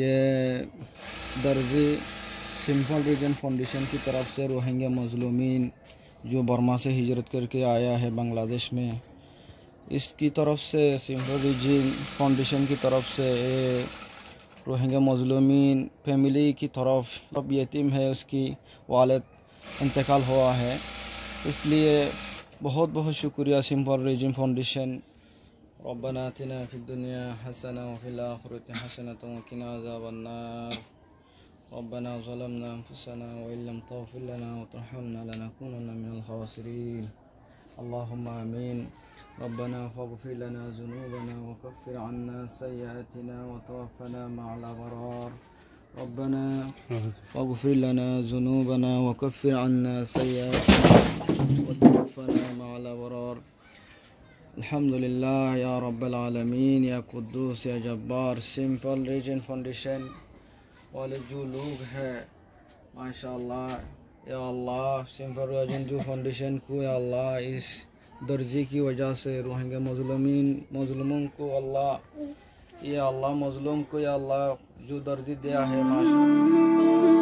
ये दर्जी simple reason foundation की तरफ से रोहिंग्या मजलूमीन जो बर्मा से हिजरत करके आया है बांग्लादेश में, इसकी तरफ से सिंपल रीजन फाउंडेशन की तरफ से रोहिंग्या मजलूमीन फैमिली की तरफ अब यतीम है, उसकी वालिद इंतकाल हुआ है, इसलिए बहुत बहुत शुक्रिया सिंपल रीजन फाउंडेशन। रब्बना आतिना फिद दुनिया हसना व फिल आखिरति हसनतन व किना अज़ाबन्नार रब्बना ज़लमना अनफुसना व इल्लम तग़फिर लना व तरहमना लनकुनन्ना मिनल खासिरीन अल्लाहुम्मा आमीन। रब्बना फ़ग़फ़िर लना ज़ुनूबना व कफ़्फ़िर अन्ना सय्यिआतिना व तवफ़्फ़ना मअल अबरार। रब्बना फ़ग़फ़िर लना ज़ुनूबना व कफ़्फ़िर अन्ना सय्यिआतिना व तवफ़्फ़ना मअल अबरार। अल्हम्दुलिल्लाह या रब्बल आलमीन, या कुद्दूस, या जब्बार। सिंपल रीजन फाउंडेशन वाले जो लोग हैं माशाअल्लाह, या अल्लाह सिंपल रीजन जो फाउंडेशन को या अल्लाह इस दर्जी की वजह से रोहिंग्या मजलूमों को अल्लाह, या अल्लाह मजलूम को या अल्लाह जो दर्जी दिया है माशाअल्लाह।